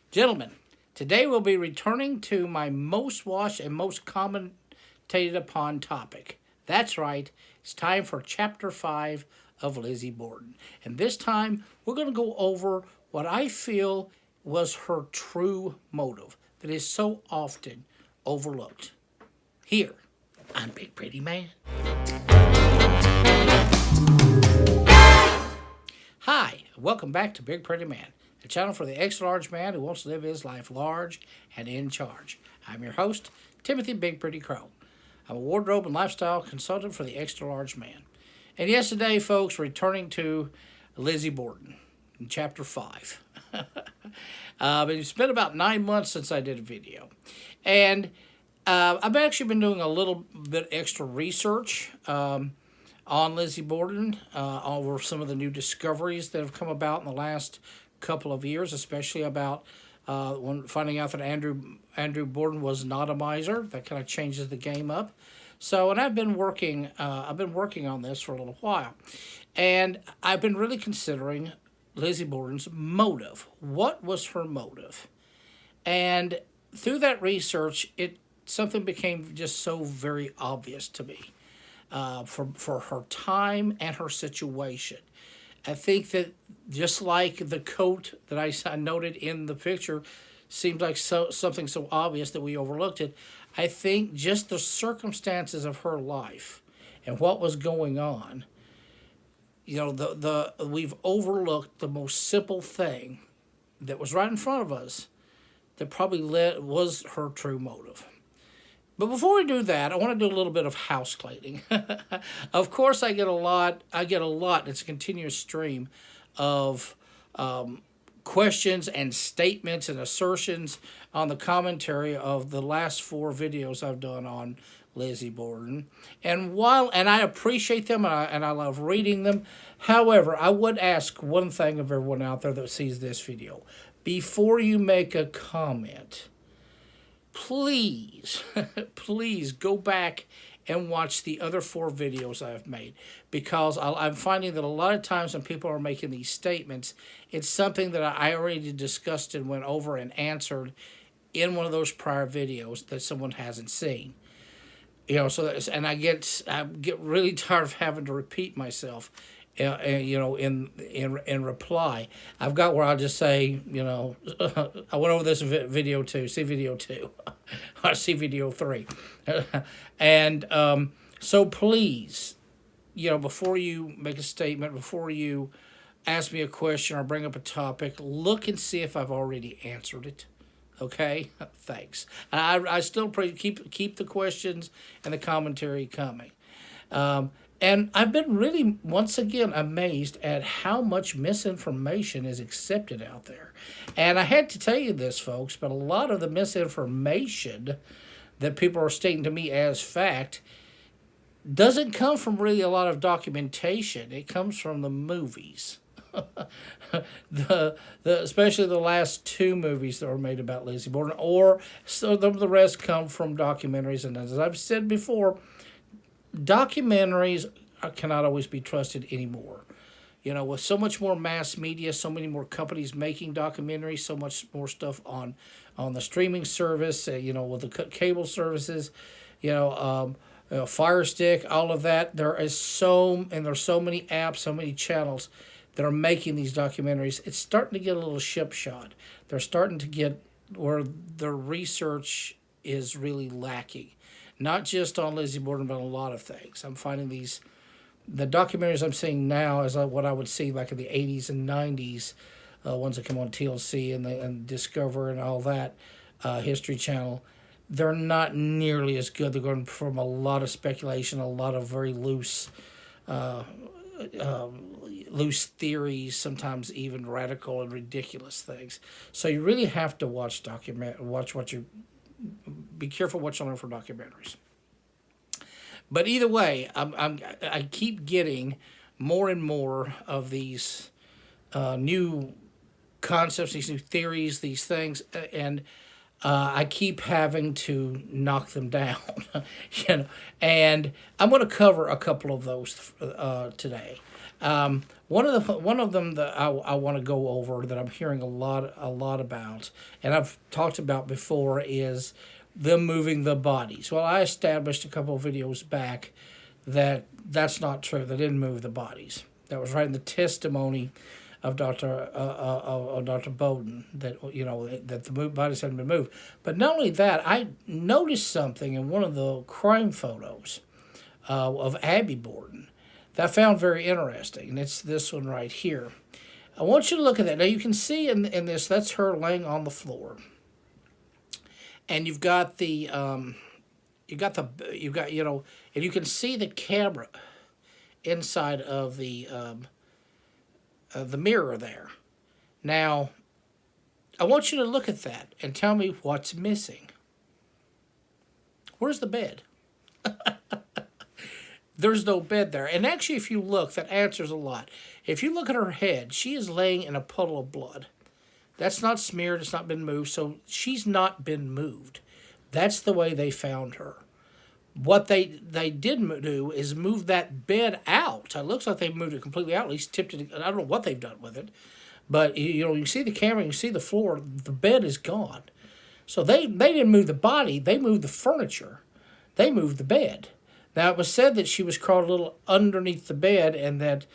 Gentlemen, today we'll be returning to my most watched and most commentated upon topic. That's right, it's time for Chapter 5 of Lizzie Borden. And this time, we're going to go over what I feel was her true motive that is so often overlooked. Here on Big Pretty Man. Hi, and welcome back to Big Pretty Man, a channel for the extra-large man who wants to live his life large and in charge. I'm your host, Timothy Big Pretty Crowe. I'm a wardrobe and lifestyle consultant for the extra-large man. And yesterday, folks, returning to Lizzie Borden in Chapter 5. It's been about 9 months since I did a video. And I've actually been doing a little bit extra research on Lizzie Borden, over some of the new discoveries that have come about in the last couple of years, especially about when finding out that Andrew Borden was not a miser. That kind of changes the game up. So, and I've been working on this for a little while, and I've been really considering Lizzie Borden's motive. What was her motive? And through that research, something became just so very obvious to me. For her time and her situation. I think that just like the coat that I noted in the picture seems like something so obvious that we overlooked it, I think just the circumstances of her life and what was going on, we've overlooked the most simple thing that was right in front of us that probably was her true motive. But before we do that, I want to do a little bit of house cleaning. Of course, I get a lot. It's a continuous stream of questions and statements and assertions on the commentary of the last 4 videos I've done on Lizzie Borden. And I appreciate them and I love reading them. However, I would ask one thing of everyone out there that sees this video. Before you make a comment, please, please go back and watch the other 4 videos I've made, because I'm finding that a lot of times when people are making these statements, it's something that I already discussed and went over and answered in one of those prior videos that someone hasn't seen. And I get really tired of having to repeat myself. In reply, I've got where I'll just say, I went over this video 2, see video 2, or see video 3. And so please, before you make a statement, before you ask me a question or bring up a topic, look and see if I've already answered it. Okay? Thanks. I still keep the questions and the commentary coming. And I've been really, once again, amazed at how much misinformation is accepted out there. And I had to tell you this, folks, but a lot of the misinformation that people are stating to me as fact doesn't come from really a lot of documentation. It comes from the movies. Especially the last 2 movies that were made about Lizzie Borden, or so the rest come from documentaries. And as I've said before, documentaries cannot always be trusted anymore. With so much more mass media, so many more companies making documentaries, so much more stuff on the streaming service, with the cable services, Fire Stick, all of that. There's so many apps, so many channels that are making these documentaries. It's starting to get a little shipshot. They're starting to get where their research is really lacking. Not just on Lizzie Borden, but on a lot of things. I'm finding the documentaries I'm seeing now is what I would see like in the 80s and 90s, ones that come on TLC and Discover and all that, History Channel. They're not nearly as good. They're going from a lot of speculation, a lot of very loose theories, sometimes even radical and ridiculous things. So you really have to be careful what you learn from documentaries. But either way, I keep getting more and more of these new concepts, these new theories, these things, and I keep having to knock them down. And I'm going to cover a couple of those today. One of them that I want to go over that I'm hearing a lot about, and I've talked about before, is them moving the bodies. Well, I established a couple of videos back that that's not true. They didn't move the bodies. That was right in the testimony of Dr. Borden, that that the bodies hadn't been moved. But not only that, I noticed something in one of the crime photos of Abby Borden that I found very interesting, and it's this one right here. I want you to look at that. Now you can see in this, that's her laying on the floor, and you've got and you can see the camera inside of the mirror there. Now, I want you to look at that and tell me what's missing. Where's the bed? There's no bed there. And actually, if you look, that answers a lot. If you look at her head, she is laying in a puddle of blood. That's not smeared. It's not been moved. So she's not been moved. That's the way they found her. What they did do is move that bed out. It looks like they moved it completely out. At least tipped it. I don't know what they've done with it. But, you see the camera, you see the floor. The bed is gone. So they didn't move the body. They moved the furniture. They moved the bed. Now, it was said that she was crawled a little underneath the bed, and that,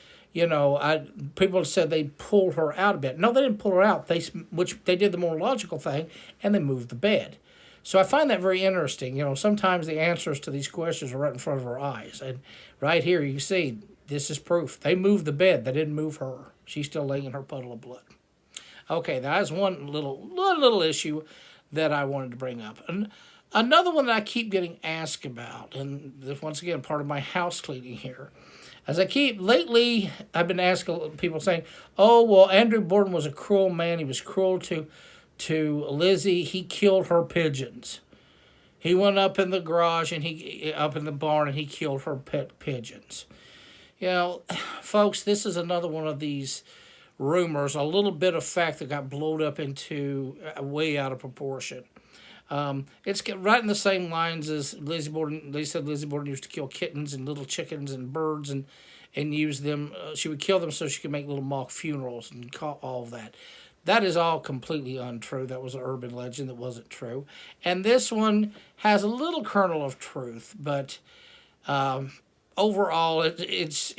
people said they pulled her out a bit. No, they didn't pull her out. Which they did the more logical thing, and they moved the bed. So I find that very interesting. Sometimes the answers to these questions are right in front of our eyes. And right here, you can see, this is proof. They moved the bed. They didn't move her. She's still laying in her puddle of blood. Okay, that is one little issue that I wanted to bring up. And another one that I keep getting asked about, and this, once again, part of my house cleaning here, lately, I've been asking people saying, oh, well, Andrew Borden was a cruel man. He was cruel to Lizzie. He killed her pigeons. He went up in the garage and up in the barn, and he killed her pet pigeons. Folks, this is another one of these rumors, a little bit of fact that got blown up into way out of proportion. It's right in the same lines as Lizzie Borden. They said Lizzie Borden used to kill kittens and little chickens and birds and use them. She would kill them so she could make little mock funerals and all of that. That is all completely untrue. That was an urban legend that wasn't true. And this one has a little kernel of truth, but overall, it's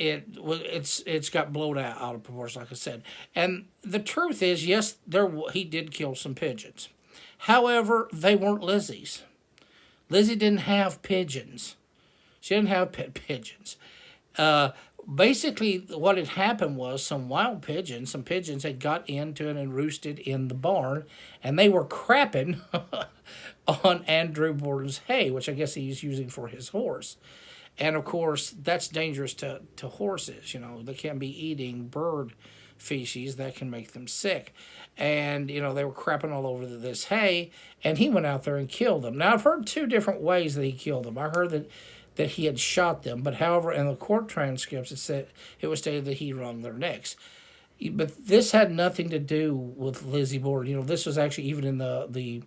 got blown out of proportion, like I said. And the truth is, yes, he did kill some pigeons. However, they weren't Lizzie's. Lizzie didn't have pigeons. She didn't have pet pigeons. Basically, what had happened was some pigeons had got into it and roosted in the barn, and they were crapping on Andrew Borden's hay, which I guess he's using for his horse. And, of course, that's dangerous to horses. They can't be eating bird feces. That can make them sick. And, they were crapping all over this hay, and he went out there and killed them. Now, I've heard two different ways that he killed them. I heard that he had shot them, but however, in the court transcripts, it was stated that he wrung their necks. But this had nothing to do with Lizzie Borden. This was actually even in the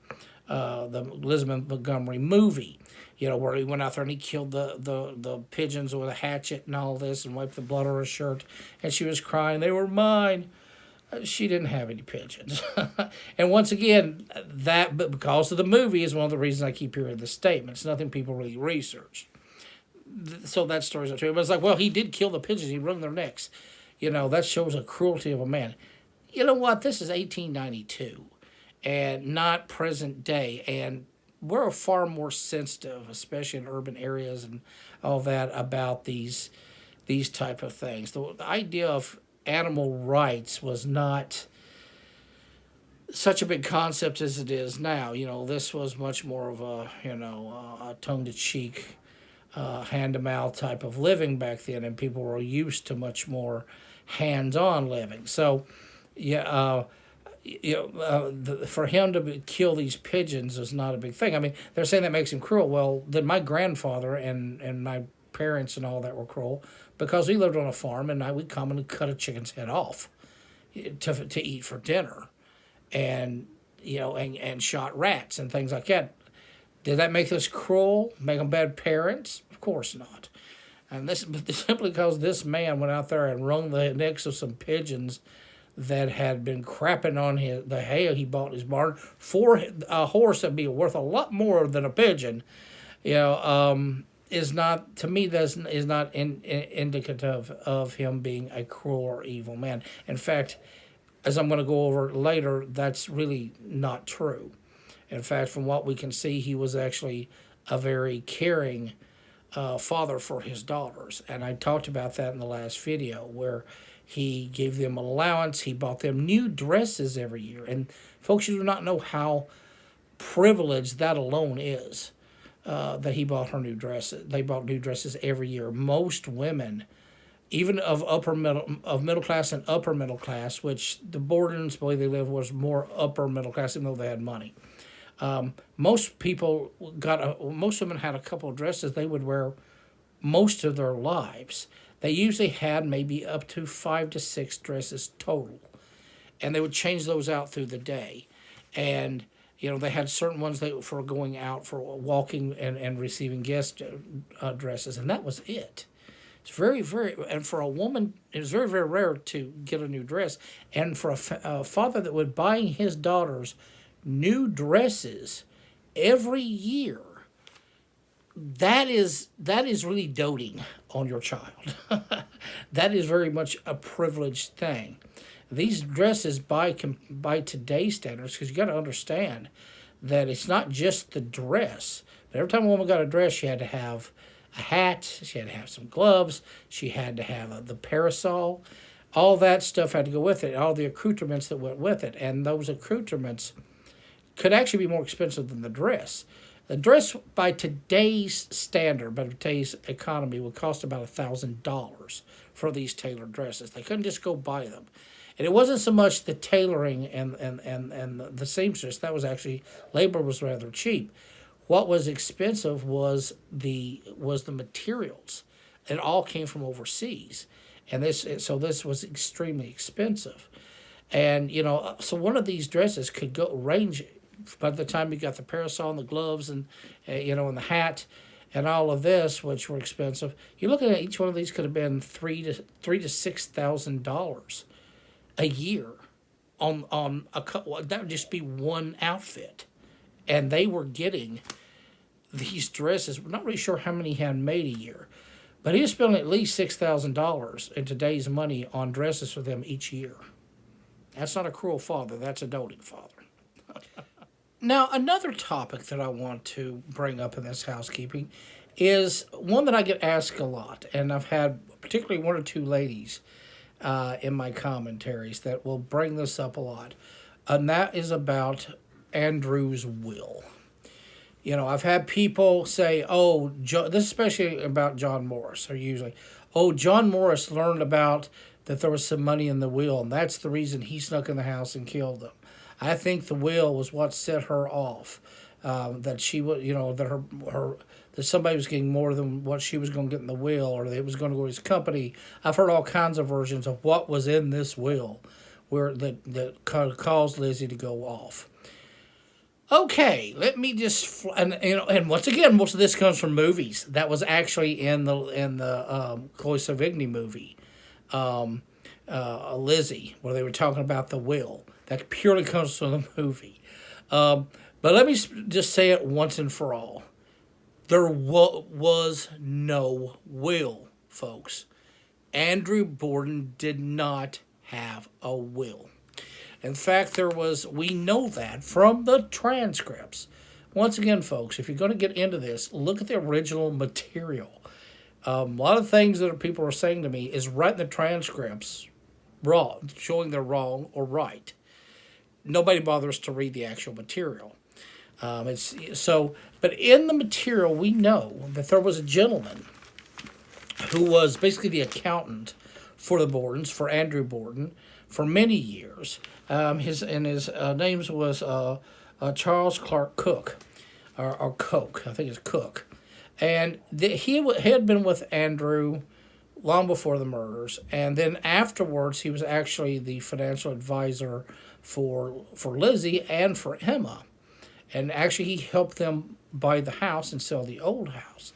Elizabeth Montgomery movie, where he went out there and he killed the pigeons with a hatchet and all this and wiped the blood on her shirt, and she was crying, "They were mine." She didn't have any pigeons. And once again, but because of the movie is one of the reasons I keep hearing this statement. It's nothing people really researched. So that story's not true. But it's like, well, he did kill the pigeons. He wrung their necks. That shows a cruelty of a man. You know what? This is 1892 and not present day. And we're far more sensitive, especially in urban areas and all that, about these type of things. The idea of animal rights was not such a big concept as it is now. This was much more of a tongue-to-cheek, hand-to-mouth type of living back then, and people were used to much more hands-on living. So, for him to kill these pigeons is not a big thing. I mean, they're saying that makes him cruel. Well, then my grandfather and my parents and all that were cruel because we lived on a farm, and we'd come and cut a chicken's head off to eat for dinner, and and shot rats and things like that. Did that make us cruel? Make them bad parents? Of course not. And this simply because this man went out there and wrung the necks of some pigeons that had been crapping on the hay he bought in his barn for a horse that'd be worth a lot more than a pigeon. Is not, to me, is not indicative of him being a cruel or evil man. In fact, as I'm going to go over later, that's really not true. In fact, from what we can see, he was actually a very caring father for his daughters. And I talked about that in the last video, where he gave them allowance. He bought them new dresses every year. And folks, you do not know how privileged that alone is, that he bought her new dresses. They bought new dresses every year. Most women, even of middle class and upper middle class, which the Bordens, the way they lived, was more upper middle class, even though they had money. Most women had a couple of dresses they would wear most of their lives. They usually had maybe up to 5 to 6 dresses total, and they would change those out through the day. And they had certain ones for going out, for walking and receiving guest dresses, and that was it. It's very, very, and for a woman, it was very, very rare to get a new dress. And for a father that would buy his daughters new dresses every year, that is really doting on your child. That is very much a privileged thing. These dresses, by today's standards, because you got to understand that it's not just the dress. But every time a woman got a dress, she had to have a hat, she had to have some gloves, she had to have the parasol. All that stuff had to go with it, all the accoutrements that went with it. And those accoutrements could actually be more expensive than the dress. The dress, by today's standard, by today's economy, would cost about $1,000 for these tailored dresses. They couldn't just go buy them. And it wasn't so much the tailoring and the seamstress. That was actually, labor was rather cheap. What was expensive was the materials. It all came from overseas. And this was extremely expensive. And, so one of these dresses could range, by the time you got the parasol and the gloves and, and the hat and all of this, which were expensive, you're looking at each one of these could have been $3,000 to $6,000 a year on a couple. That would just be one outfit. And they were getting these dresses. We're not really sure how many he had made a year, but he was spending at least $6,000 in today's money on dresses for them each year. That's not a cruel father. That's a doting father. Now, another topic that I want to bring up in this housekeeping is one that I get asked a lot, and I've had particularly 1 or 2 ladies in my commentaries that will bring this up a lot, and that is about Andrew's will. I've had people say, this is especially about John Morris, or usually, John Morris learned about that there was some money in the will, and that's the reason he snuck in the house and killed them. I think the will was what set her off, that she was, that somebody was getting more than what she was going to get in the will, or that it was going to go to his company. I've heard all kinds of versions of what was in this will, that caused Lizzie to go off. Okay, let me just, and once again, most of this comes from movies. That was actually in the Chloe Sevigny movie, Lizzie, where they were talking about the will. That purely comes from the movie. But let me just say it once and for all. There was no will, folks. Andrew Borden did not have a will. In fact, we know that from the transcripts. Once again, folks, if you're going to get into this, look at the original material. A lot of things that people are saying to me is right in the transcripts, wrong, showing they're wrong or right. Nobody bothers to read the actual material. But in the material, we know that there was a gentleman who was basically the accountant for the Bordens, for Andrew Borden, for many years. His name was Charles Clark Cook, or Coke. I think it's Cook. And he had been with Andrew long before the murders, and then afterwards he was actually the financial advisor for Lizzie and for Emma. And actually he helped them buy the house and sell the old house.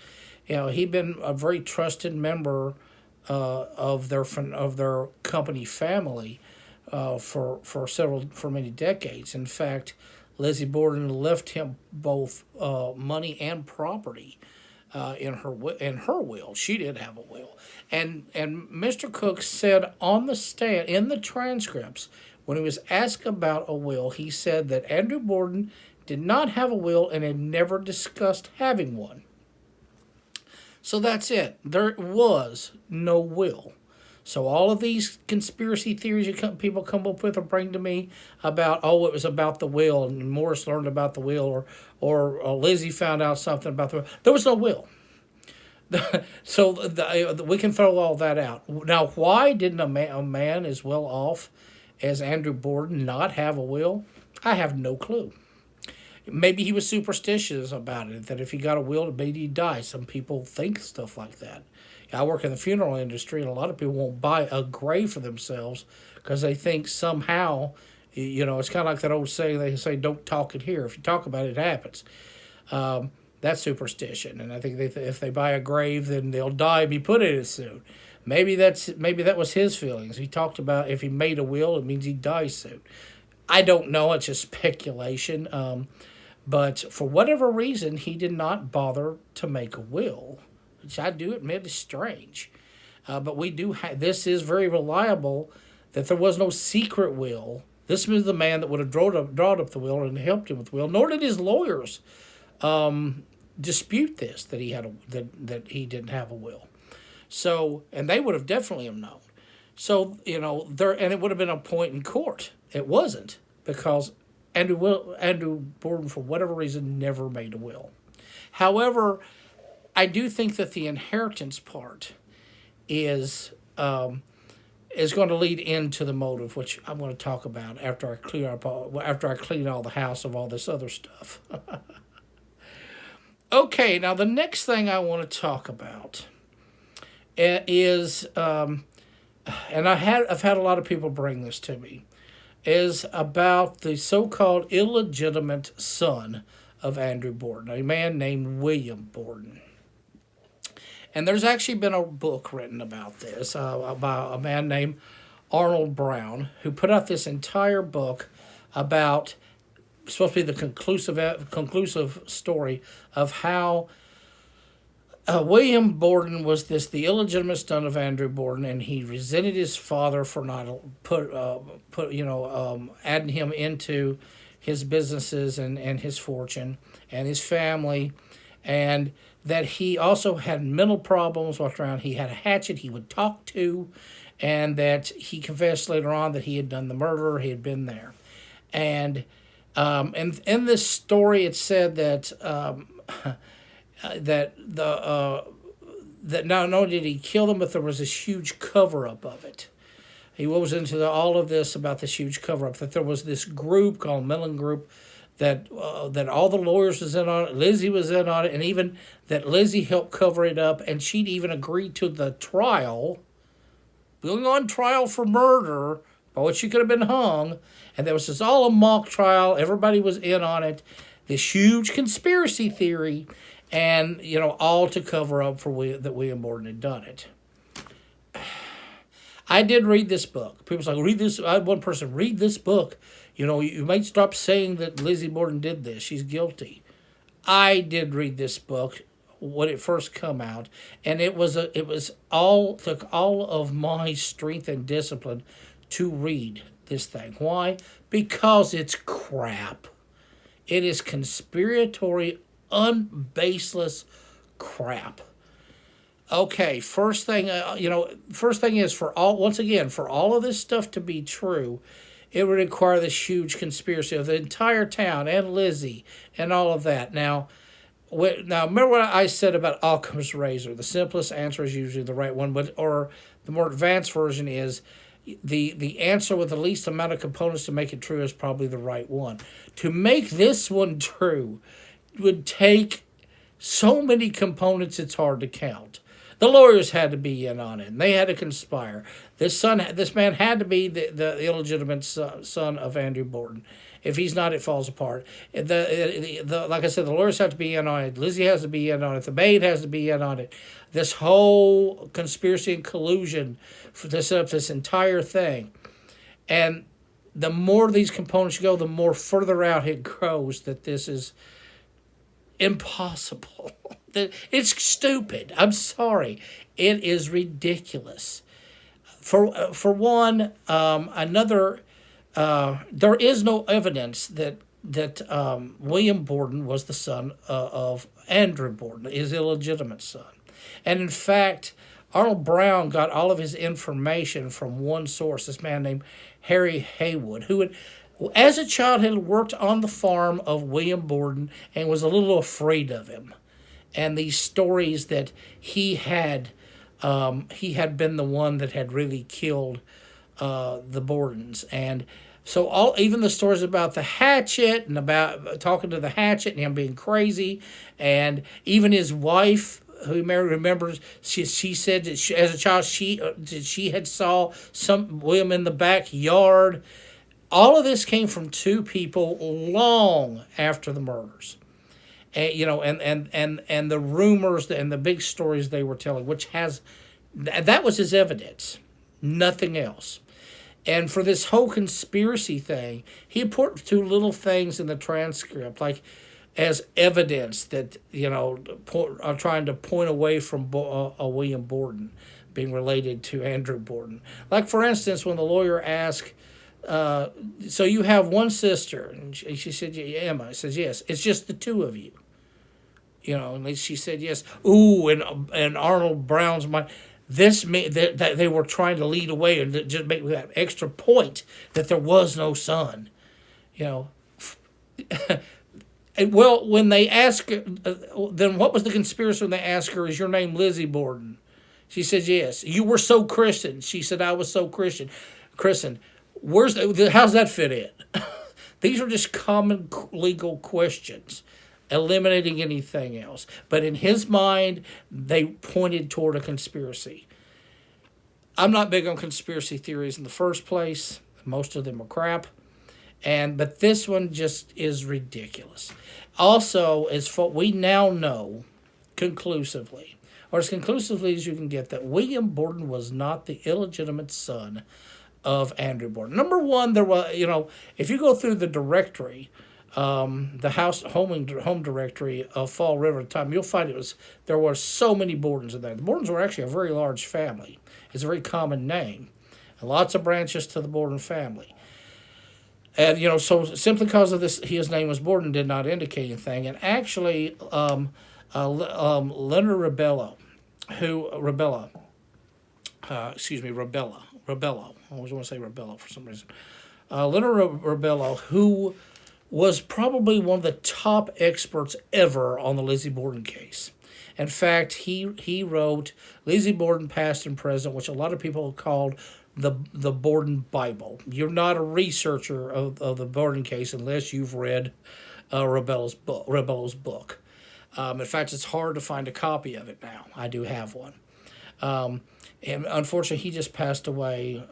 he'd been a very trusted member of their company family for many decades. In fact, Lizzie Borden left him both money and property in her will. She did have a will, and Mr. Cook said on the stand in the transcripts when he was asked about a will, he said that Andrew Borden did not have a will and had never discussed having one. So that's it. There was no will. So all of these conspiracy theories people come up with or bring to me about, oh, it was about the will, and Morris learned about the will, or Lizzie found out something about the will. There was no will. So we can throw all that out. Now, why didn't a man as well off as Andrew Borden not have a will? I have no clue. Maybe he was superstitious about it, that if he got a will, maybe he'd die. Some people think stuff like that. I work in the funeral industry, and a lot of people won't buy a grave for themselves because they think somehow, it's kind of like that old saying, they say, don't talk it here. If you talk about it, it happens. That's superstition, and I think if they buy a grave, then they'll die and be put in it soon. Maybe that was his feelings. He talked about if he made a will, it means he'd die soon. I don't know. It's just speculation. But for whatever reason, he did not bother to make a will, which I do admit is strange. But we do. This is very reliable that there was no secret will. This was the man that would have drawn up the will and helped him with the will. Nor did his lawyers dispute this, that he had that he didn't have a will. So, and they would have definitely have known. So, and it would have been a point in court. It wasn't, because Andrew Borden, for whatever reason, never made a will. However, I do think that the inheritance part is going to lead into the motive, which I'm going to talk about after I clean all the house of all this other stuff. Okay, now the next thing I want to talk about is, and I've had a lot of people bring this to me, is about the so-called illegitimate son of Andrew Borden, a man named William Borden. And there's actually been a book written about this by a man named Arnold Brown, who put out this entire book about, supposed to be the conclusive story of how William Borden was the illegitimate son of Andrew Borden, and he resented his father for not adding him into his businesses and his fortune and his family, and that he also had mental problems. Walked around, he had a hatchet he would talk to, and that he confessed later on that he had done the murder. He had been there, and in this story, it said that that not only did he kill them, but there was this huge cover-up of it. He goes into all of this about this huge cover-up, that there was this group called Mellon Group that all the lawyers was in on it, Lizzie was in on it, and even that Lizzie helped cover it up, and she'd even agreed to the trial, going on trial for murder, by which she could have been hung, and there was all a mock trial, everybody was in on it, this huge conspiracy theory, and, all to cover up that William Borden had done it. I did read this book. People say, read this. I had one person, read this book. You might stop saying that Lizzie Borden did this. She's guilty. I did read this book when it first come out, and took all of my strength and discipline to read this thing. Why? Because it's crap. It is conspiratory, unbaseless crap. Okay, first thing is, for all of this stuff to be true, it would require this huge conspiracy of the entire town and Lizzie and all of that. Now remember what I said about Occam's razor? The simplest answer is usually the right one, or the more advanced version is the answer with the least amount of components to make it true is probably the right one. To make this one true would take so many components it's hard to count. The lawyers had to be in on it, and they had to conspire. This man had to be the illegitimate son of Andrew Borden, If he's not, it falls apart. Like I said, the lawyers have to be in on it. Lizzie has to be in on it. The maid has to be in on it. This whole conspiracy and collusion to set up this entire thing. And the more these components go, the more further out it grows that this is impossible. It's stupid. I'm sorry. It is ridiculous. For one, there is no evidence that William Borden was the son of Andrew Borden, his illegitimate son. And in fact, Arnold Brown got all of his information from one source, this man named Harry Haywood, who had, as a child, had worked on the farm of William Borden and was a little afraid of him. And these stories that he had been the one that had really killed the Bordens. And so even the stories about the hatchet and about talking to the hatchet and him being crazy, and even his wife, who Mary remembers, she said that as a child she had saw some William in the backyard. All of this came from two people long after the murders, and the rumors and the big stories they were telling, that was his evidence, nothing else. And for this whole conspiracy thing, he put two little things in the transcript, like as evidence that, trying to point away from William Borden being related to Andrew Borden. Like, for instance, when the lawyer asked, so you have one sister? And she said, yeah, Emma. I said, yes. It's just the two of you. And she said, yes. Ooh, and Arnold Brown's mind. This meant that they were trying to lead away and just make that extra point that there was no son. Well, when they ask, then what was the conspiracy when they asked her, is your name Lizzie Borden? She says, yes. You were so Christian. She said, I was so Christian. How's that fit in? These are just common legal questions, eliminating anything else. But in his mind, they pointed toward a conspiracy. I'm not big on conspiracy theories in the first place. Most of them are crap. But this one just is ridiculous. Also, we now know conclusively, or as conclusively as you can get, that William Borden was not the illegitimate son of Andrew Borden. Number one, there was, if you go through the directory, the home directory of Fall River at the time, you'll find there were so many Bordens in there. The Bordens were actually a very large family. It's a very common name, and lots of branches to the Borden family. And, so simply because of this, his name was Borden did not indicate anything. And actually, Leonard Rebello, Rebello. I always want to say Rebello for some reason. Leonard Rebello, who was probably one of the top experts ever on the Lizzie Borden case. In fact, he wrote Lizzie Borden, Past and Present, which a lot of people have called the Borden Bible. You're not a researcher of the Borden case unless you've read Rebello's book. In fact, it's hard to find a copy of it now. I do have one. And unfortunately, he just passed away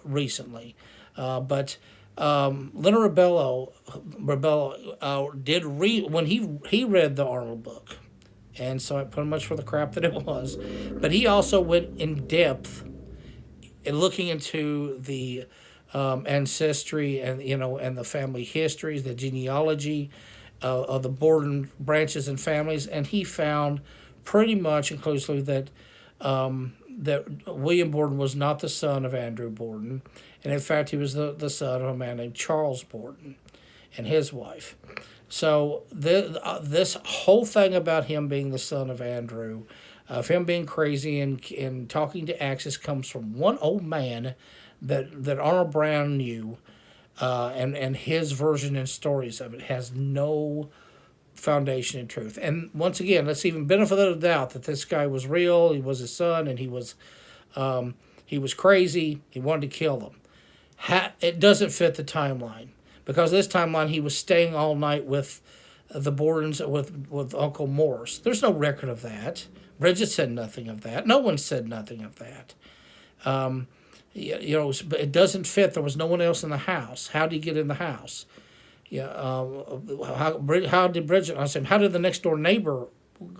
recently. But Leonard Rebello did read, when he read the Arnold book, and so it pretty much for the crap that it was. But he also went in depth in looking into the ancestry and and the family histories, the genealogy of the Borden branches and families, and he found pretty much inclusively that William Borden was not the son of Andrew Borden, and in fact he was the son of a man named Charles Borden and his wife. So this whole thing about him being the son of Andrew, of him being crazy and talking to Axis, comes from one old man that Arnold Brown knew, and his version and stories of it has no foundation in truth. And once again, let's even benefit of the doubt that this guy was real. He was his son, and he was crazy. He wanted to kill them. It doesn't fit the timeline, because this timeline he was staying all night with the Bordens with Uncle Morris. There's no record of that. Bridget said nothing of that. No one said nothing of that. But it doesn't fit. There was no one else in the house. How did he get in the house? Yeah, how did Bridget? I said, how did the next door neighbor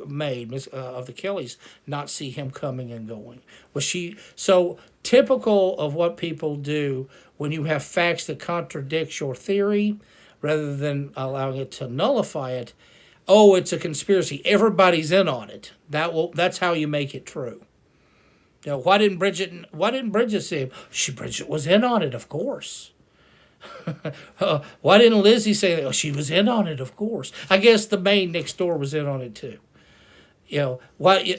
maid of the Kellys not see him coming and going? Was she so typical of what people do when you have facts that contradict your theory, rather than allowing it to nullify it? Oh, it's a conspiracy. Everybody's in on it. That's how you make it true. Why didn't Bridget see him? Bridget was in on it, of course. Why didn't Lizzie say that? Oh, she was in on it, of course. I guess the maid next door was in on it too. Why?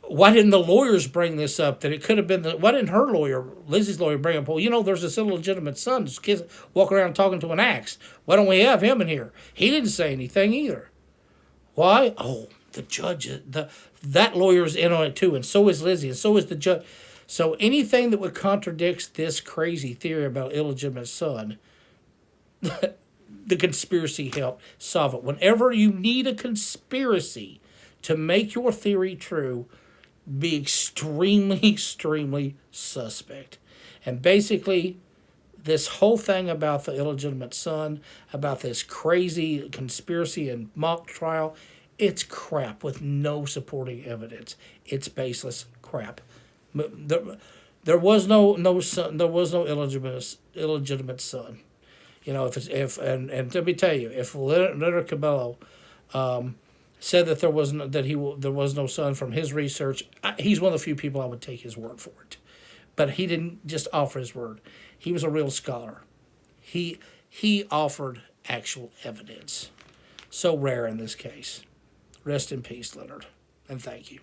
Why didn't the lawyers bring this up? That it could have been why didn't her lawyer, Lizzie's lawyer, bring up? Well, there's this illegitimate son. This kid walking around talking to an axe. Why don't we have him in here? He didn't say anything either. Why? Oh, the judge, that lawyer's in on it too, and so is Lizzie, and so is the judge. So anything that would contradict this crazy theory about illegitimate son, the conspiracy helped solve it. Whenever you need a conspiracy to make your theory true, be extremely, extremely suspect. And basically, this whole thing about the illegitimate son, about this crazy conspiracy and mock trial, it's crap with no supporting evidence. It's baseless crap. There was no son. There was no illegitimate son. And let me tell you, if Leonard Cabello said that there was no son from his research, he's one of the few people I would take his word for it. But he didn't just offer his word. He was a real scholar. He offered actual evidence. So rare in this case. Rest in peace, Leonard, and thank you.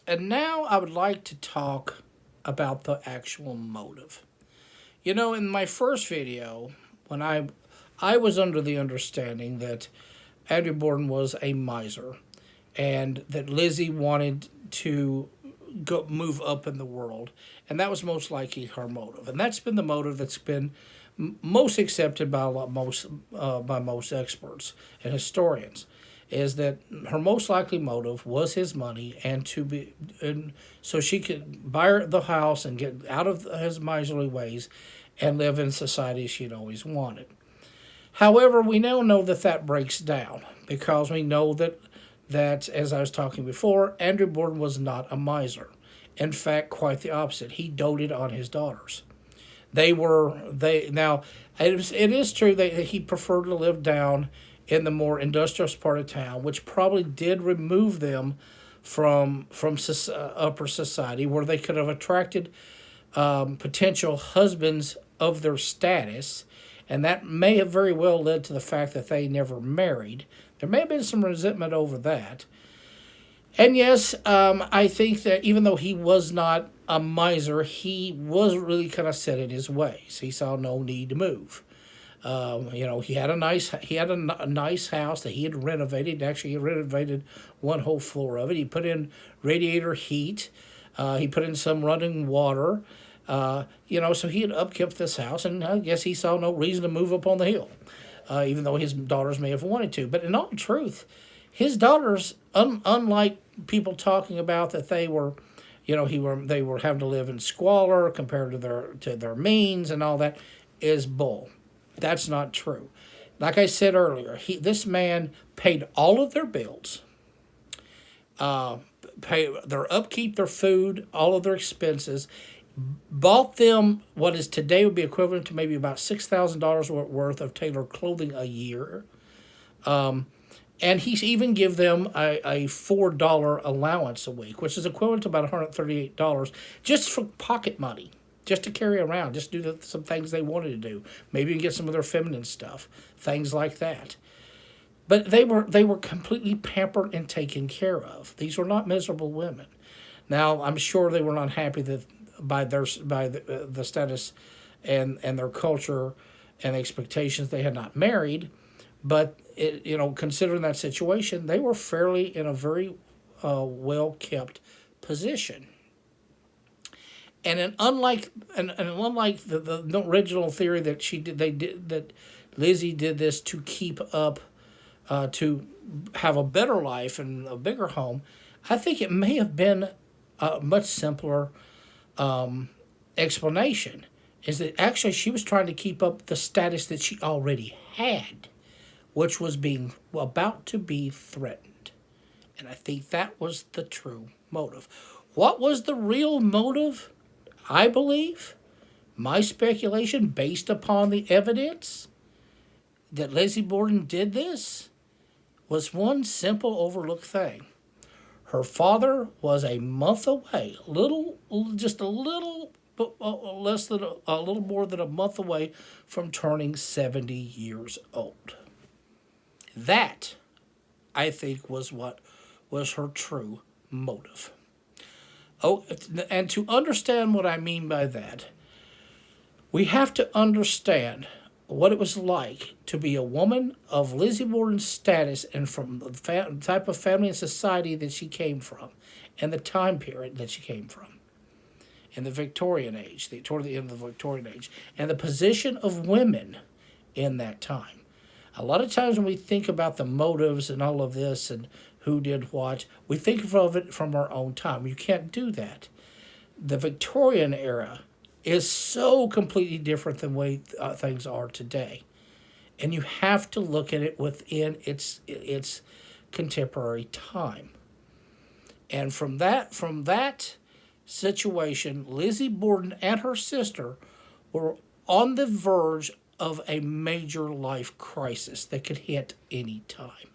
And now I would like to talk about the actual motive. In my first video, when I was under the understanding that Andrew Borden was a miser, and that Lizzie wanted to move up in the world, and that was most likely her motive, and that's been the motive that's been most accepted by most experts and historians, is that her most likely motive was his money, and so she could buy the house and get out of his miserly ways and live in society she'd always wanted. However, we now know that breaks down, because we know that as I was talking before, Andrew Borden was not a miser. In fact, quite the opposite. He doted on his daughters. Now, it is true that he preferred to live down in the more industrious part of town, which probably did remove them from upper society, where they could have attracted potential husbands of their status, and that may have very well led to the fact that they never married. There may have been some resentment over that. And yes, I think that even though he was not a miser, he was really kind of set in his ways. He saw no need to move. He had a nice house that he had renovated. Actually, he renovated one whole floor of it. He put in radiator heat. He put in some running water. So he had upkept this house, and I guess he saw no reason to move up on the hill, even though his daughters may have wanted to. But in all truth, his daughters, unlike people talking about that they were having to live in squalor compared to their means and all that, is bull. That's not true. Like I said earlier, this man paid all of their bills, pay their upkeep, their food, all of their expenses, bought them what is today would be equivalent to maybe about $6,000 worth of tailored clothing a year. And he's even give them a $4 allowance a week, which is equivalent to about $138 just for pocket money, just to carry around, just do some things they wanted to do. Maybe get some of their feminine stuff, things like that. But they were completely pampered and taken care of. These were not miserable women. Now, I'm sure they were not happy by the status and their culture and expectations. They had not married, but considering that situation, they were fairly in a very well kept position. And unlike the original theory that that Lizzie did this to keep up, to have a better life and a bigger home, I think it may have been a much simpler explanation, is that actually she was trying to keep up the status that she already had, which was being about to be threatened. And I think that was the true motive. What was the real motive? I believe, my speculation based upon the evidence that Lizzie Borden did this, was one simple overlooked thing. Her father was a month away, just a little less than a little more than a month away from turning 70 years old. That, I think, was what was her true motive. Oh, and to understand what I mean by that, we have to understand what it was like to be a woman of Lizzie Borden's status and from the type of family and society that she came from and the time period that she came from in the Victorian age, toward the end of the Victorian age, and the position of women in that time. A lot of times when we think about the motives and all of this and who did what, we think of it from our own time. You can't do that. The Victorian era is so completely different than the way things are today. And you have to look at it within its contemporary time. And from that situation, Lizzie Borden and her sister were on the verge of a major life crisis that could hit any time.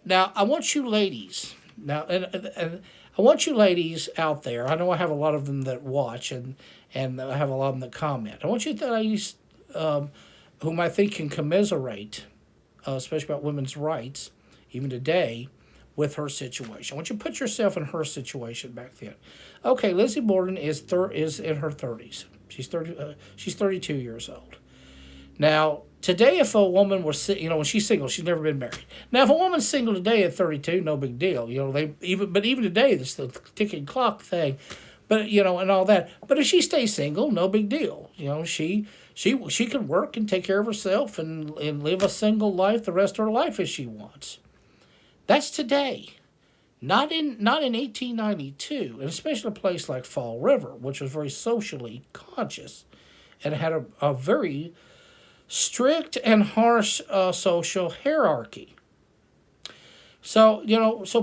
Now, I want you ladies, and I want you ladies out there, I know I have a lot of them that watch, and I have a lot of them that comment. I want you ladies whom I think can commiserate, especially about women's rights, even today, with her situation. I want you to put yourself in her situation back then. Okay, Lizzie Borden is in her 30s. She's 32 years old. Now, today, if a woman was, when she's single, she's never been married. Now, if a woman's single today at 32, no big deal. But even today, this the ticking clock thing, but and all that. But if she stays single, no big deal. She can work and take care of herself and live a single life the rest of her life as she wants. That's today. Not in 1892, and especially a place like Fall River, which was very socially conscious and had a very strict and harsh social hierarchy. So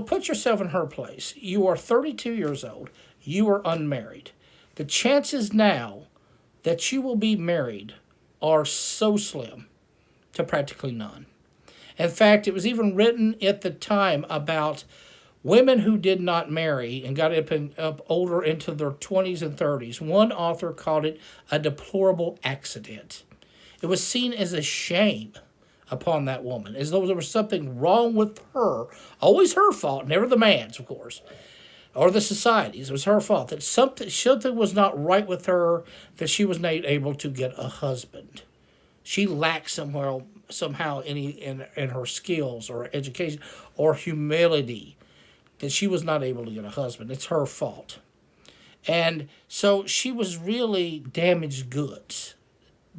put yourself in her place. You are 32 years old. You are unmarried. The chances now that you will be married are so slim to practically none. In fact, it was even written at the time about women who did not marry and got up older into their 20s and 30s. One author called it a deplorable accident. It was seen as a shame upon that woman, as though there was something wrong with her. Always her fault, never the man's, of course, or the society's. It was her fault that something was not right with her, that she was not able to get a husband. She lacked somehow in her skills or education or humility, that she was not able to get a husband. It's her fault. And so she was really damaged goods.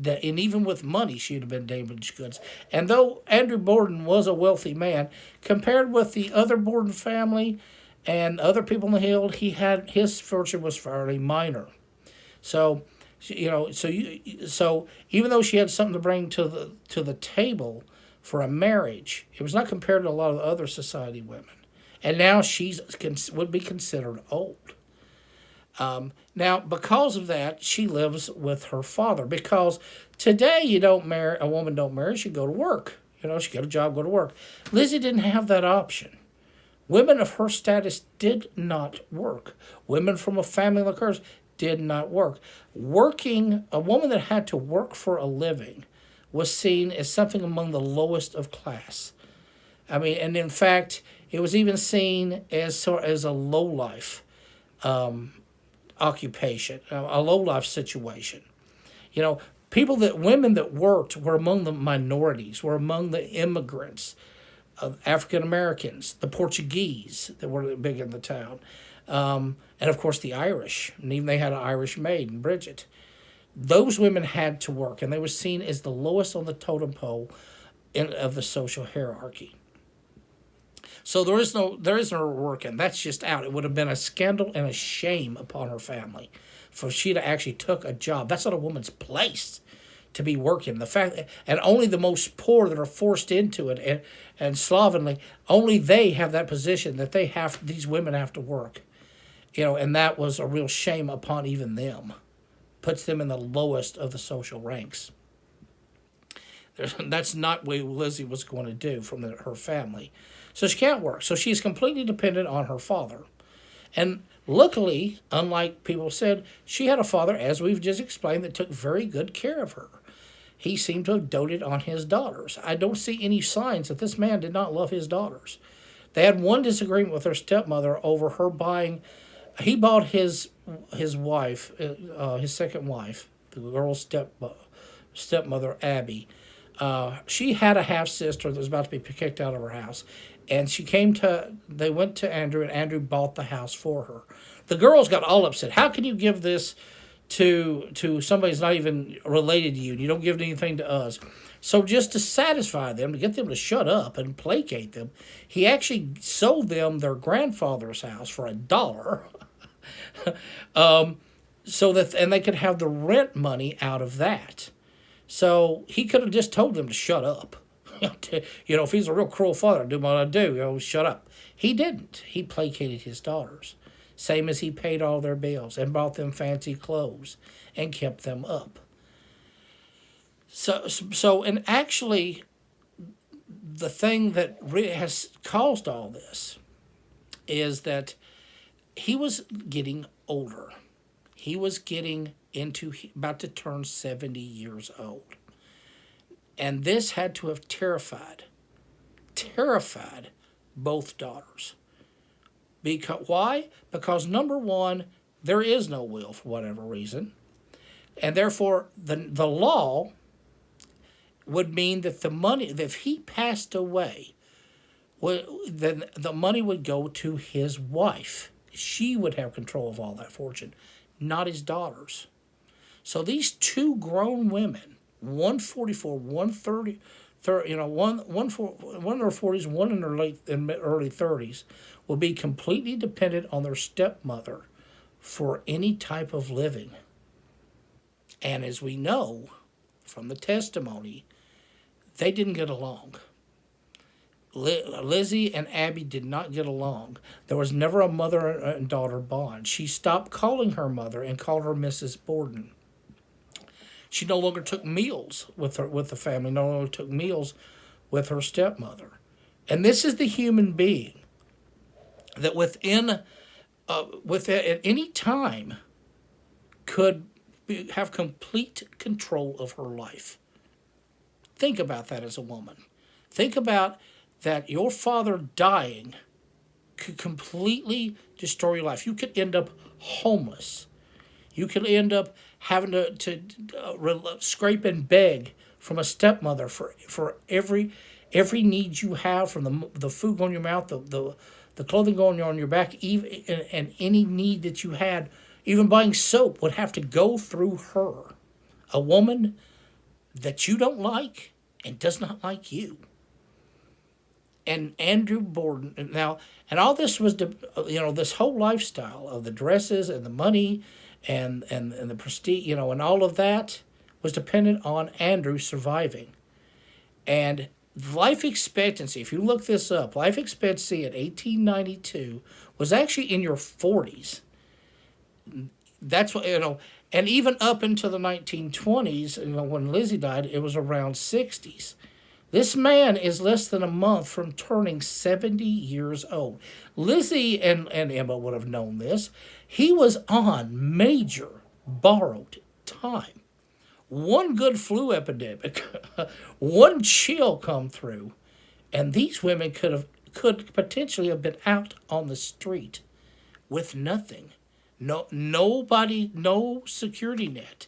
And even with money, she'd have been damaged goods. And though Andrew Borden was a wealthy man, compared with the other Borden family and other people in the Hill, his fortune was fairly minor. So, so even though she had something to bring to the table for a marriage, it was not compared to a lot of other society women. And now would be considered old. Now, because of that, she lives with her father. Because today, a woman don't marry, she go to work. She get a job, go to work. Lizzie didn't have that option. Women of her status did not work. Women from a family like hers did not work. A woman that had to work for a living was seen as something among the lowest of class. And in fact, it was even seen as a low-life occupation, a low-life situation. Women that worked were among the minorities, were among the immigrants, African Americans, the Portuguese that were big in the town, and of course the Irish, and even they had an Irish maid, Bridget. Those women had to work, and they were seen as the lowest on the totem pole of the social hierarchy. So there is no working. That's just out. It would have been a scandal and a shame upon her family for she to actually took a job. That's not a woman's place to be working. The fact, and only the most poor that are forced into it, and slovenly, only they have that position that these women have to work. And that was a real shame upon even them. Puts them in the lowest of the social ranks. That's not what Lizzie was going to do from her family. So she can't work. So she's completely dependent on her father. And luckily, unlike people said, she had a father, as we've just explained, that took very good care of her. He seemed to have doted on his daughters. I don't see any signs that this man did not love his daughters. They had one disagreement with her stepmother over her buying. He bought his wife, his second wife, the girl's stepmother, Abby. She had a half-sister that was about to be kicked out of her house. And they went to Andrew, and Andrew bought the house for her. The girls got all upset. How can you give this to somebody who's not even related to you, and you don't give anything to us? So just to satisfy them, to get them to shut up and placate them, he actually sold them their grandfather's house for $1. And they could have the rent money out of that. So he could have just told them to shut up. If he's a real cruel father, do what I do, shut up. He didn't. He placated his daughters. Same as he paid all their bills and bought them fancy clothes and kept them up. And actually, the thing that really has caused all this is that he was getting older. He was getting about to turn 70 years old. And this had to have terrified both daughters. Why? Because number one, there is no will for whatever reason. And therefore, the law would mean that the money, that if he passed away, then the money would go to his wife. She would have control of all that fortune, not his daughters. So these two grown women, one 44, one 30, one in their 40s, one in their early 30s, will be completely dependent on their stepmother for any type of living. And as we know from the testimony, they didn't get along. Lizzie and Abby did not get along. There was never a mother and daughter bond. She stopped calling her mother and called her Mrs. Borden. She no longer took meals with the family, no longer took meals with her stepmother. And this is the human being that at any time could have complete control of her life. Think about that as a woman. Think about that your father dying could completely destroy your life. You could end up homeless. You could end up having to scrape and beg from a stepmother for every need you have, from the food going in your mouth, the clothing going on your back, even and any need that you had, even buying soap would have to go through her. A woman that you don't like and does not like you. And Andrew Borden now, and all this was, this whole lifestyle of the dresses and the money and the prestige, and all of that was dependent on Andrew surviving. And life expectancy, if you look this up, life expectancy at 1892 was actually in your 40s. That's what, and even up into the 1920s, when Lizzie died, it was around 60s. This man is less than a month from turning 70 years old. Lizzie and Emma would have known this. He was on major borrowed time. One good flu epidemic, one chill come through, and these women could potentially have been out on the street with nothing. Nobody, no security net.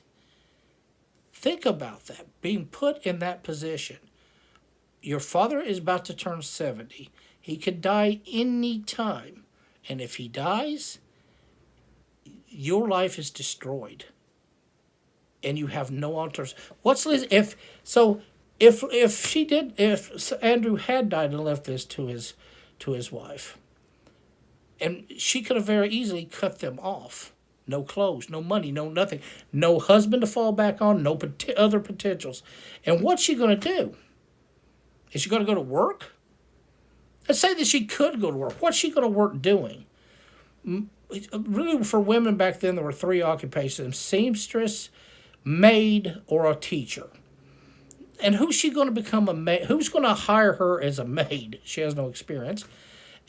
Think about that, being put in that position. Your father is about to turn 70. He could die any time. And if he dies, your life is destroyed. And you have no alternative. If Andrew had died and left this to to his wife. And she could have very easily cut them off. No clothes, no money, no nothing. No husband to fall back on, no other potentials. And what's she going to do? Is she going to go to work? Let's say that she could go to work. What's she going to work doing? Really, for women back then, there were three occupations: seamstress, maid, or a teacher. And who's she going to become a maid? Who's going to hire her as a maid? She has no experience.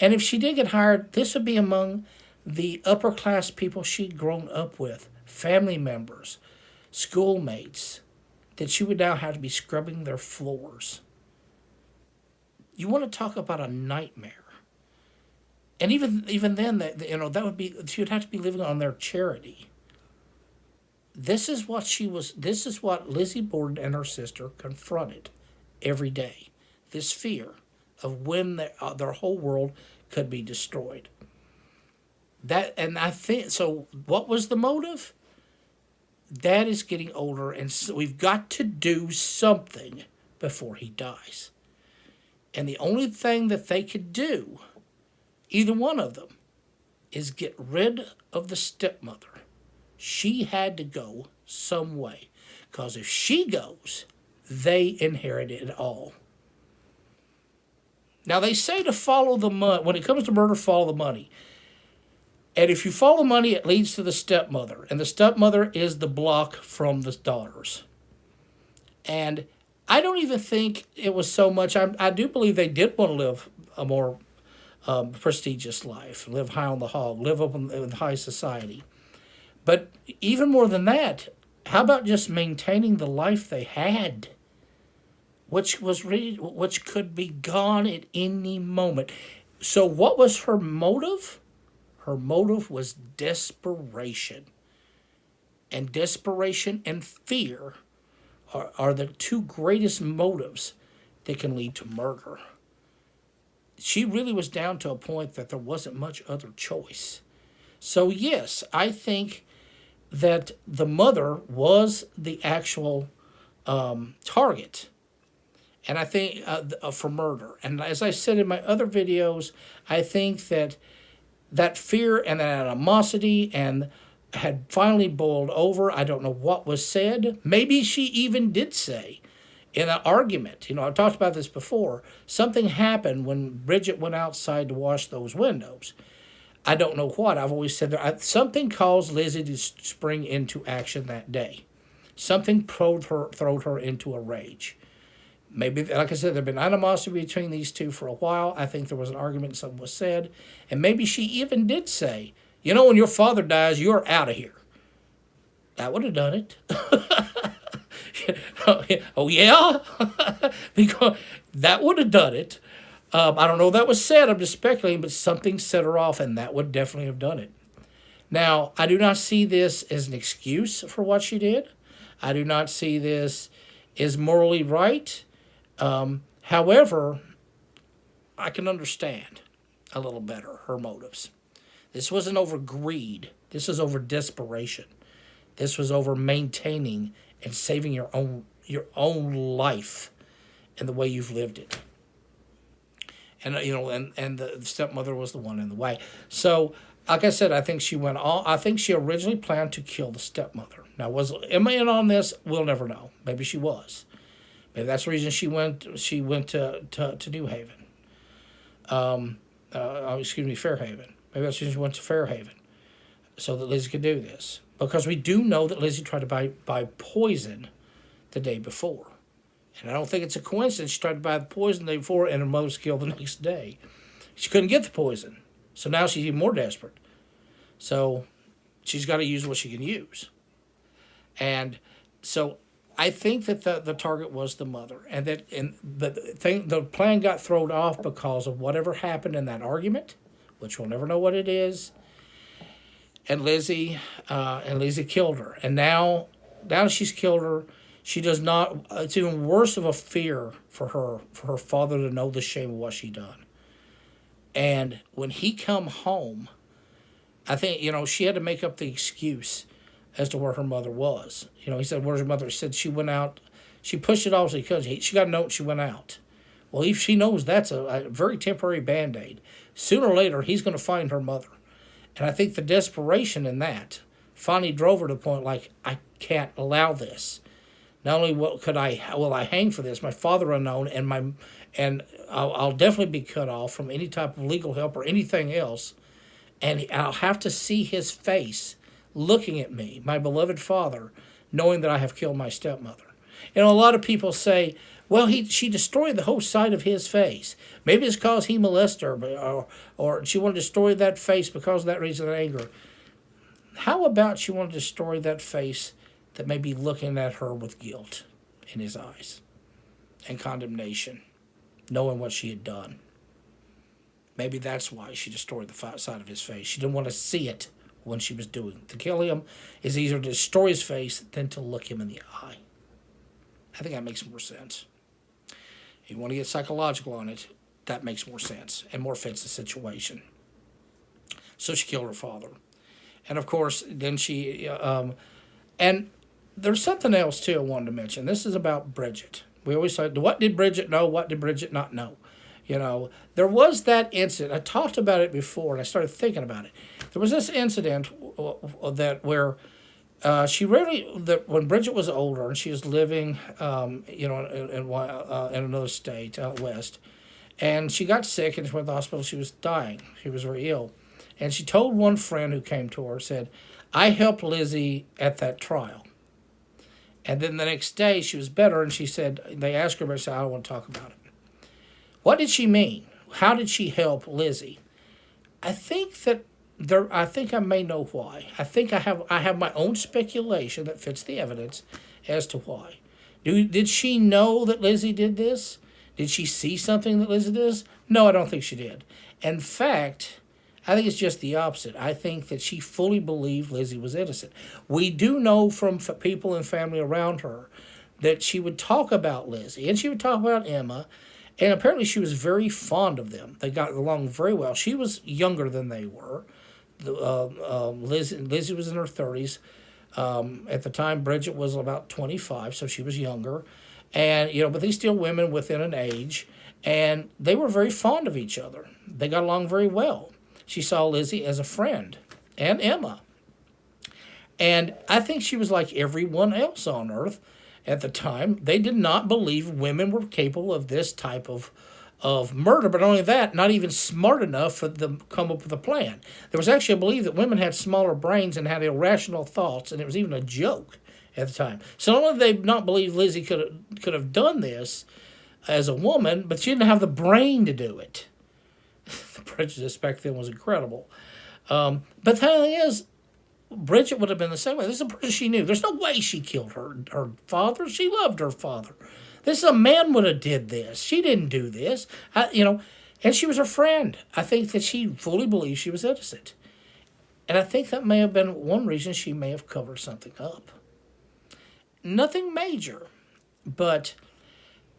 And if she did get hired, this would be among the upper class people she'd grown up with, family members, schoolmates, that she would now have to be scrubbing their floors. You want to talk about a nightmare. And even then, that would be, she would have to be living on their charity. This is what Lizzie Borden and her sister confronted every day. This fear of when their whole world could be destroyed. I think, so what was the motive? Dad is getting older, and so we've got to do something before he dies. And the only thing that they could do, either one of them, is get rid of the stepmother. She had to go some way. Because if she goes, they inherit it all. Now, they say to follow the money. When it comes to murder, follow the money. And if you follow the money, it leads to the stepmother. And the stepmother is the block from the daughters. And I don't even think it was so much. I do believe they did want to live a more prestigious life, live high on the hog, live up in high society. But even more than that, how about just maintaining the life they had, which could be gone at any moment? So what was her motive? Her motive was desperation. And desperation and fear are the two greatest motives that can lead to murder. She really was down to a point that there wasn't much other choice. So yes, I think that the mother was the actual target. And I think for murder. And as I said in my other videos, I think that fear and that animosity and had finally boiled over. I don't know what was said. Maybe she even did say in an argument. I've talked about this before. Something happened when Bridget went outside to wash those windows. I don't know what. I've always said that something caused Lizzie to spring into action that day. Something throwed her into a rage. Maybe, like I said, there had been animosity between these two for a while. I think there was an argument, something was said. And maybe she even did say, when your father dies, you're out of here. That would have done it. Oh, yeah? Because that would have done it. I don't know if that was said. I'm just speculating, but something set her off, and that would definitely have done it. Now, I do not see this as an excuse for what she did. I do not see this as morally right. However, I can understand a little better her motives. This wasn't over greed. This was over desperation. This was over maintaining and saving your own life and the way you've lived it. And and the stepmother was the one in the way. So, like I said, I think she went all. I think she originally planned to kill the stepmother. Now, was Emma in on this? We'll never know. Maybe she was. Maybe that's the reason she went to New Haven. Fairhaven. Maybe that's the reason she went to Fairhaven, so that Lizzie could do this. Because we do know that Lizzie tried to buy poison the day before. And I don't think it's a coincidence she tried to buy the poison the day before and her mother was killed the next day. She couldn't get the poison. So now she's even more desperate. So she's got to use what she can use. And so I think that the target was the mother. And the plan got thrown off because of whatever happened in that argument, which we'll never know what it is. And Lizzie killed her. And now she's killed her, she does not. It's even worse of a fear for her father to know the shame of what she done. And when he come home, I think she had to make up the excuse as to where her mother was. He said, "Where's her mother?" He said she went out. She pushed it off so he could. She got a note. She went out. Well, if she knows that's a very temporary Band-Aid, sooner or later he's going to find her mother. And I think the desperation in that finally drove her to the point like, I can't allow this. Not only will I hang for this, my father unknown, and I'll definitely be cut off from any type of legal help or anything else, and I'll have to see his face looking at me, my beloved father, knowing that I have killed my stepmother. A lot of people say, well, she destroyed the whole side of his face. Maybe it's because he molested her, or she wanted to destroy that face because of that reason of anger. How about she wanted to destroy that face that may be looking at her with guilt in his eyes and condemnation, knowing what she had done? Maybe that's why she destroyed the side of his face. She didn't want to see it when she was doing it. To kill him is easier to destroy his face than to look him in the eye. I think that makes more sense. If you want to get psychological on it, that makes more sense and more fits the situation. So she killed her father. And of course, then and there's something else too I wanted to mention. This is about Bridget. We always say, what did Bridget know? What did Bridget not know? There was that incident. I talked about it before, and I started thinking about it. There was this incident where when Bridget was older and she was living, in another state out west, and she got sick and she went to the hospital. She was dying. She was very ill, and she told one friend who came to her, said, "I helped Lizzie at that trial." And then the next day she was better, and she said, they asked her, but she said, "I don't want to talk about it." What did she mean? How did she help Lizzie? I think I may know why. I think I have my own speculation that fits the evidence as to why. Did she know that Lizzie did this? Did she see something that Lizzie did? No, I don't think she did. In fact, I think it's just the opposite. I think that she fully believed Lizzie was innocent. We do know from people and family around her that she would talk about Lizzie, and she would talk about Emma, and apparently she was very fond of them. They got along very well. She was younger than they were. Lizzie was in her 30s. At the time, Bridget was about 25, so she was younger. And, but these still women within an age, and they were very fond of each other. They got along very well. She saw Lizzie as a friend, and Emma. And I think she was like everyone else on earth at the time. They did not believe women were capable of this type of murder, but not only that, not even smart enough for them to come up with a plan. There was actually a belief that women had smaller brains and had irrational thoughts, and it was even a joke at the time. So not only did they not believe Lizzie could have done this as a woman, but she didn't have the brain to do it. The prejudice back then was incredible. But the thing is, Bridget would have been the same way. This is a person she knew. There's no way she killed her father. She loved her father. This is a man would have did this. She didn't do this. And she was her friend. I think that she fully believed she was innocent. And I think that may have been one reason she may have covered something up. Nothing major. But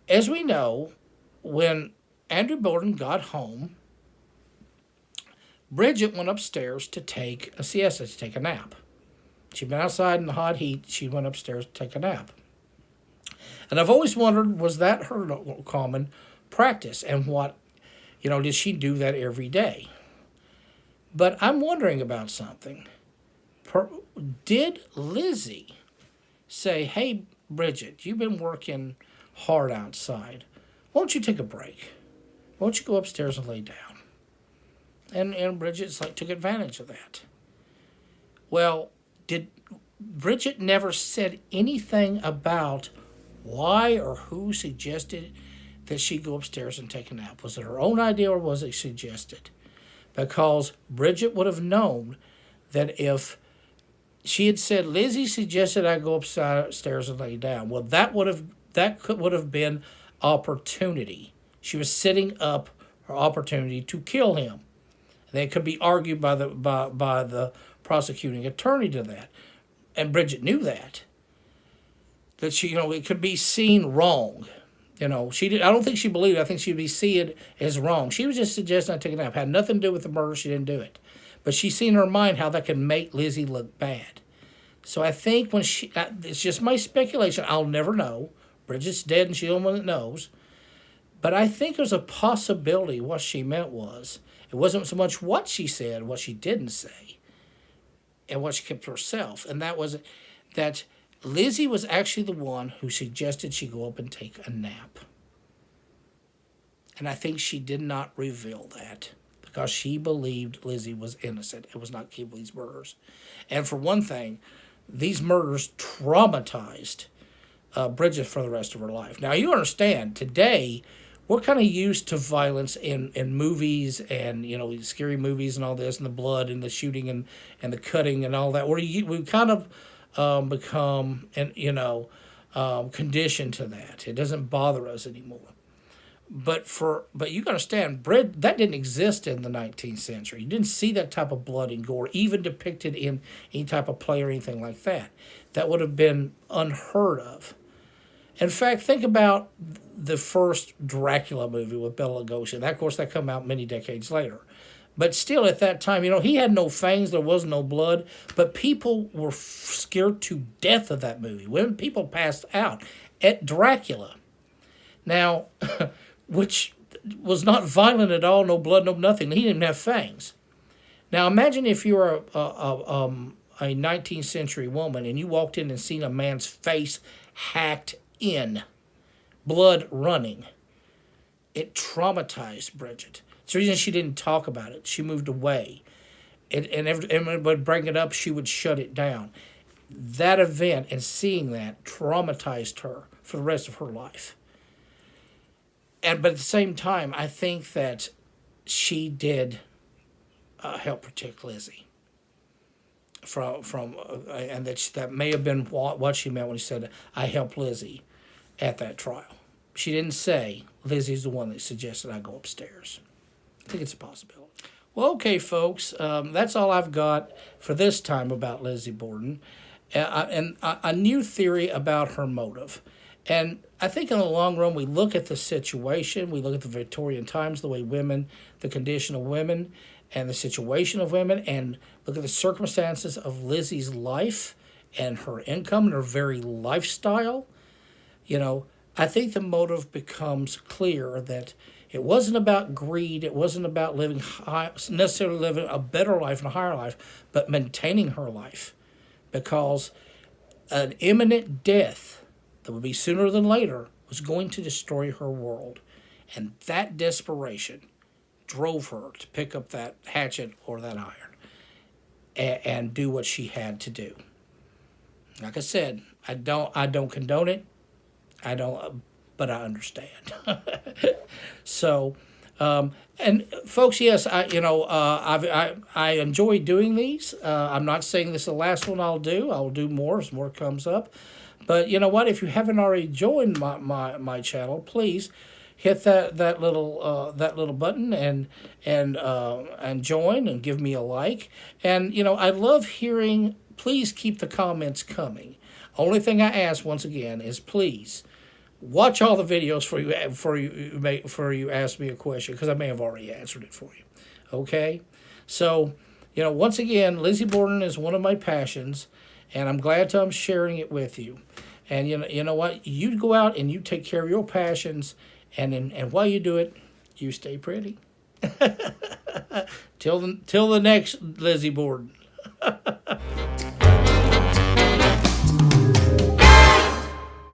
as we know, when Andrew Borden got home, Bridget went upstairs to take a siesta, to take a nap. She'd been outside in the hot heat. She went upstairs to take a nap. And I've always wondered, was that her common practice? And did she do that every day? But I'm wondering about something. Did Lizzie say, "Hey, Bridget, you've been working hard outside. Won't you take a break? Won't you go upstairs and lay down?" And Bridget took advantage of that. Well, Bridget never said anything about why or who suggested that she go upstairs and take a nap. Was it her own idea or was it suggested? Because Bridget would have known that if she had said, "Lizzie suggested I go upstairs and lay down," well, that would have been opportunity. She was setting up her opportunity to kill him. They could be argued by the prosecuting attorney to that, and Bridget knew that she, it could be seen wrong. I don't think she believed it. I think she'd be seen as wrong. She was just suggesting I take a nap. Had nothing to do with the murder. She didn't do it, but she seen in her mind how that could make Lizzie look bad. So I think it's just my speculation. I'll never know. Bridget's dead, and she's the only one that knows. But I think there's a possibility what she meant was, it wasn't so much what she said, what she didn't say, and what she kept to herself. And that was that Lizzie was actually the one who suggested she go up and take a nap. And I think she did not reveal that because she believed Lizzie was innocent and was not capable of these murders. And for one thing, these murders traumatized Bridget for the rest of her life. Now, you understand, today, we're kind of used to violence in movies and, scary movies and all this, and the blood and the shooting and the cutting and all that. We kind of become, conditioned to that. It doesn't bother us anymore. But you understand, that didn't exist in the 19th century. You didn't see that type of blood and gore, even depicted in any type of play or anything like that. That would have been unheard of. In fact, think about the first Dracula movie with Bela Lugosi. That, of course, that came out many decades later. But still, at that time, he had no fangs, there was no blood, but people were scared to death of that movie. People passed out at Dracula. Now, which was not violent at all, no blood, no nothing. He didn't have fangs. Now, imagine if you were a 19th century woman and you walked in and seen a man's face hacked in, blood running. It traumatized Bridget. It's the reason she didn't talk about it. She moved away. And everybody would bring it up, she would shut it down. That event and seeing that traumatized her for the rest of her life. But at the same time, I think that she did help protect Lizzie from and that may have been what she meant when she said, "I helped Lizzie" at that trial. She didn't say Lizzie's the one that suggested I go upstairs. I think it's a possibility. Well, okay, folks, that's all I've got for this time about Lizzie Borden, and a new theory about her motive. And I think in the long run, we look at the situation, we look at the Victorian times, the way the condition of women, and the situation of women, and look at the circumstances of Lizzie's life and her income and her very lifestyle. I think the motive becomes clear that it wasn't about greed, it wasn't about necessarily living a better life and a higher life, but maintaining her life. Because an imminent death that would be sooner than later was going to destroy her world. And that desperation drove her to pick up that hatchet or that iron and do what she had to do. Like I said, I don't condone it. But I understand. So, and folks, yes, I enjoy doing these. I'm not saying this is the last one I'll do. I'll do more as more comes up. But you know what? If you haven't already joined my channel, please hit that little button and join and give me a like. And I love hearing. Please keep the comments coming. Only thing I ask once again is please watch all the videos before you ask me a question, because I may have already answered it for you. Okay? So, once again, Lizzie Borden is one of my passions, and I'm glad I'm sharing it with you. And you know what? You go out and you take care of your passions, and while you do it, you stay pretty. Till the next Lizzie Borden.